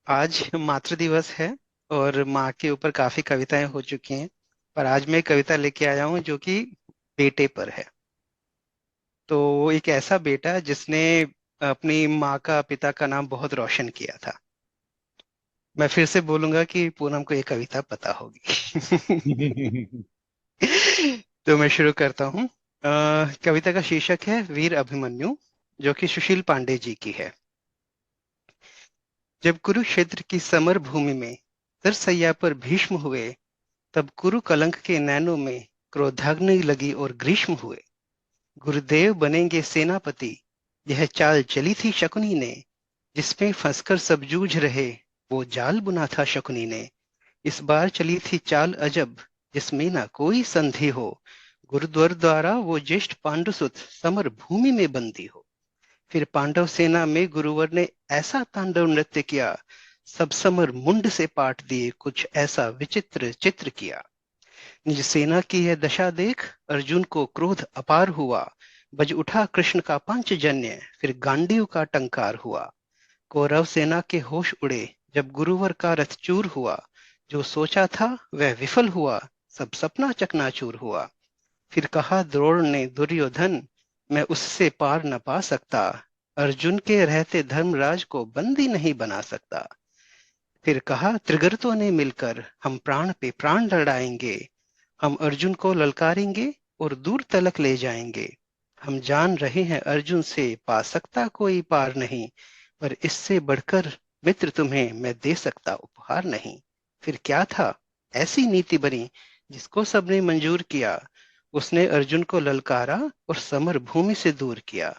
आज मातृ दिवस है और माँ के ऊपर काफी कविताएं हो चुकी हैं। पर आज मैं एक कविता लेके आया हूँ जो कि बेटे पर है। तो वो एक ऐसा बेटा जिसने अपनी माँ का पिता का नाम बहुत रोशन किया था। मैं फिर से बोलूंगा कि पूनम को ये कविता पता होगी। तो मैं शुरू करता हूँ। कविता का शीर्षक है वीर अभिमन्यु, जो कि सुशील पांडे जी की है। जब कुरुक्षेत्र की समर भूमि में सरसैया पर भीष्म हुए, तब कुरु कलंक के नैनों में क्रोधाग्नि लगी और ग्रीष्म हुए। गुरुदेव बनेंगे सेनापति, यह चाल चली थी शकुनी ने। जिसमें फंसकर सब जूझ रहे, वो जाल बुना था शकुनी ने। इस बार चली थी चाल अजब, जिसमें ना कोई संधि हो। गुरुद्वार द्वारा वो ज्येष्ठ पांडुसुत समर भूमि में बंदी हो। फिर पांडव सेना में गुरुवर ने ऐसा तांडव नृत्य किया, सब समर मुंड से पाट दिए, कुछ ऐसा विचित्र चित्र किया। निज सेना की यह दशा देख अर्जुन को क्रोध अपार हुआ। बज उठा कृष्ण का पांचजन्य, फिर गांडीव का टंकार हुआ। कौरव सेना के होश उड़े, जब गुरुवर का रथ चूर हुआ। जो सोचा था वह विफल हुआ, सब सपना चकनाचूर हुआ। फिर कहा द्रोण ने दुर्योधन, मैं उससे पार न पा सकता। अर्जुन के रहते धर्मराज को बंदी नहीं बना सकता। फिर कहा त्रिगर्तों ने मिलकर हम प्राण पे प्राण लड़ाएंगे। हम अर्जुन को ललकारेंगे और दूर तलक ले जाएंगे। हम जान रहे हैं अर्जुन से पा सकता कोई पार नहीं, पर इससे बढ़कर मित्र तुम्हें मैं दे सकता उपहार नहीं। फिर क्या था, ऐसी नीति बनी जिसको सबने मंजूर किया। उसने अर्जुन को ललकारा और समर भूमि से दूर किया।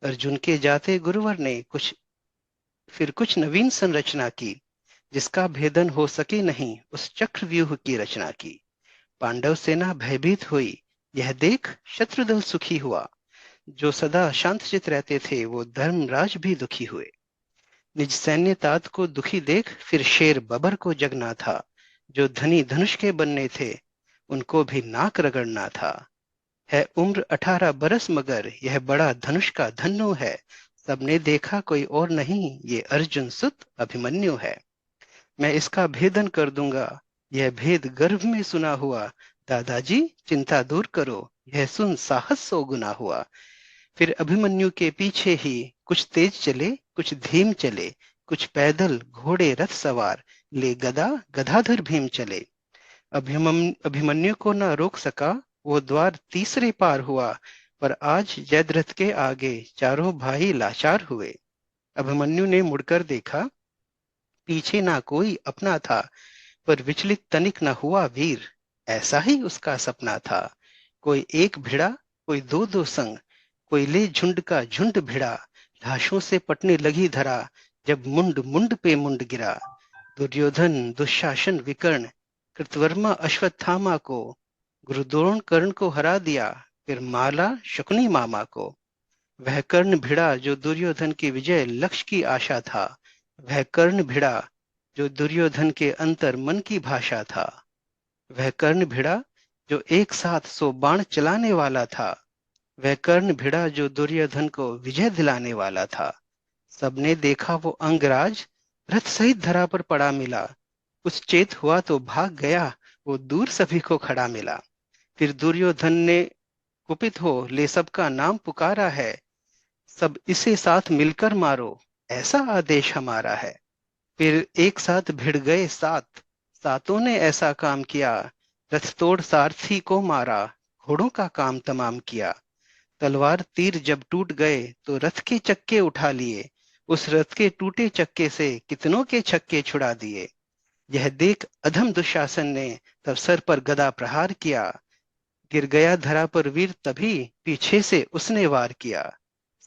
अर्जुन के जाते गुरुवर ने कुछ नवीन संरचना की, जिसका भेदन हो सके नहीं, उस चक्रव्यूह की रचना की। पांडव सेना भयभीत हुई, यह देख शत्रुदल सुखी हुआ। जो सदा शांतचित रहते थे, वो धर्मराज भी दुखी हुए। निज सैन्य तात को दुखी देख फिर शेर बबर को जगना था। जो धनी धनुष के बनने थे, उनको भी नाक रगड़ना था। है उम्र 18 बरस मगर यह बड़ा धनुष का धन्नो है। सबने देखा कोई और नहीं, ये अर्जुन सुत अभिमन्यु है। मैं इसका भेदन कर दूंगा, यह भेद गर्भ में सुना हुआ। दादाजी चिंता दूर करो, यह सुन साहस 100 गुना हुआ। फिर अभिमन्यु के पीछे ही कुछ तेज चले, कुछ धीम चले। कुछ पैदल घोड़े रथ सवार, ले गदा गदाधर भीम चले। अभिमन्यु को न रोक सका, वो द्वार तीसरे पार हुआ। पर आज जयद्रथ के आगे चारों भाई लाचार हुए। अभिमन्यु ने मुड़कर देखा, पीछे ना कोई अपना था। पर विचलित तनिक न हुआ वीर, ऐसा ही उसका सपना था। कोई एक भिड़ा, कोई दो दो संग, कोई ले झुंड का झुंड भिड़ा। लाशों से पटने लगी धरा, जब मुंड मुंड पे मुंड गिरा। दुर्योधन दुशासन विकर्ण, कृतवर्मा अश्वत्थामा को, गुरुद्रोण कर्ण को हरा दिया। फिर माला शकुनी मामा को। वह कर्ण भिड़ा जो दुर्योधन की विजय लक्ष्य की आशा था। वह कर्ण भिड़ा जो दुर्योधन के अंतर मन की भाषा था। वह कर्ण भिड़ा जो एक साथ 100 बाण चलाने वाला था। वह कर्ण भिड़ा जो दुर्योधन को विजय दिलाने वाला था। सबने देखा वो अंगराज रथ सहित धरा पर पड़ा मिला। कुछ चेत हुआ तो भाग गया, वो दूर सभी को खड़ा मिला। फिर दुर्योधन ने कुपित हो ले सबका नाम पुकारा है। सब इसे साथ मिलकर मारो, ऐसा आदेश हमारा है। फिर एक साथ भिड़ गए सात, सातों ने ऐसा काम किया। रथ तोड़ सारथी को मारा, घोड़ों का काम तमाम किया। तलवार तीर जब टूट गए, तो रथ के चक्के उठा लिए। उस रथ के टूटे चक्के से कितनों के छक्के छुड़ा दिए। यह देख अधम दुशासन ने तब सर पर गदा प्रहार किया। गिर गया धरा पर वीर, तभी पीछे से उसने वार किया।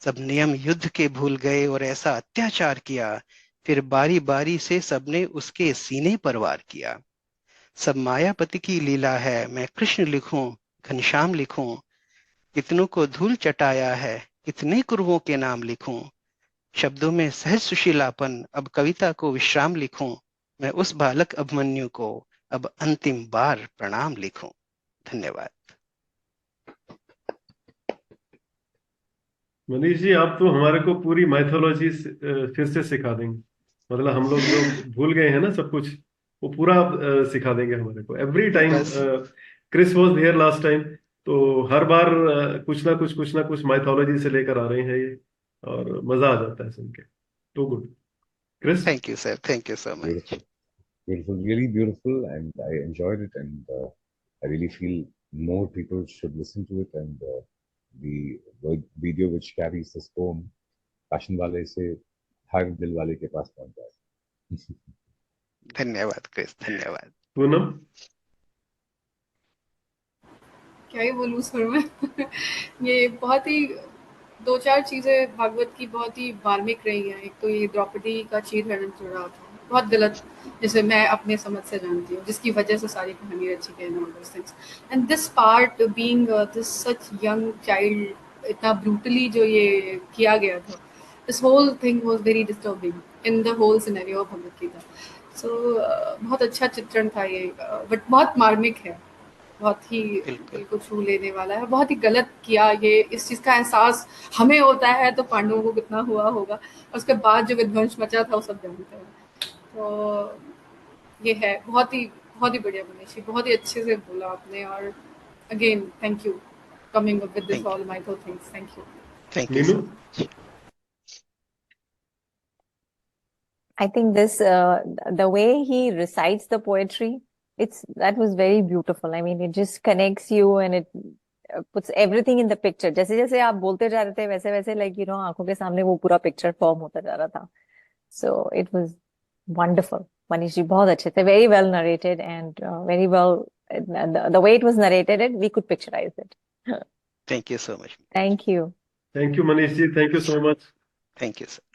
सब नियम युद्ध के भूल गए और ऐसा अत्याचार किया। फिर बारी बारी से सबने उसके सीने पर वार किया। सब मायापति की लीला है, मैं कृष्ण लिखूं, घनश्याम लिखूं। कितनों को धूल चटाया है, कितने कुरुओं के नाम लिखूं। शब्दों में सहज सुशीलापन, अब कविता को विश्राम लिखूं। मैं उस बालक अभिमन्यु को अब अंतिम बार प्रणाम लिखूं। धन्यवाद। मनीष जी, आप तो हमारे को पूरी माइथोलॉजी फिर से सिखा देंगे। मतलब हम लोग जो भूल गए हैं ना सब कुछ, वो पूरा सिखा देंगे हमारे को एवरी टाइम। बस Chris was here last time, तो हर बार कुछ ना कुछ माइथोलॉजी से लेकर आ रहे हैं ये, और मजा आ जाता है सुन के। Too good Chris. Thank you sir, thank you so much. Beautiful, beautiful, really beautiful, and I enjoyed it, and I really feel more people should listen to it, and the video which carries this poem, passion wale se har dil wale ke paas pahunch jaए. धन्यवाद Chris, धन्यवाद। पूनम। क्या ही बोलूँ sir मैं। ये बहुत ही दो चार चीज़ें भागवत की बहुत ही मार्मिक रही हैं। एक तो ये द्रौपदी का चीरहरण जो रहा था बहुत गलत, जैसे मैं अपने समझ से जानती हूँ, जिसकी वजह से सारी कहानी रची गई and all those things. And this part being this such young child, इतना ब्रूटली जो ये किया गया था, this whole thing was very disturbing in the whole scenario of Bhagavad Gita. So बहुत अच्छा चित्रण था ये, बट बहुत मार्मिक है, बहुत ही बिल्कुल। दिल को छू लेने वाला है। बहुत ही गलत किया ये, इस चीज़ का एहसास हमें होता है तो पांडवों को कितना हुआ होगा, और उसके बाद जो विध्वंस मचा था वो सब जानते हैं। तो ये है बहुत ही बढ़िया मनीषी, बहुत ही अच्छे से बोला आपने। और again thank you coming up with this thank all mytho things. Thank you. You Meenu. So much. I think this, the way he recites the poetry, that was very beautiful. I mean, it just connects you and it puts everything in the picture. जैसे जैसे आप बोलते जा रहे थे वैसे वैसे आंखों के सामने वो पूरा पिक्चर फॉर्म होता जा रहा था. So it was wonderful. Manish ji, बहुत अच्छे थे. Very well narrated and very well, the way it was narrated, we could picturize it. Thank you so much. Thank you. Thank you Manish ji, thank you so much. Thank you sir.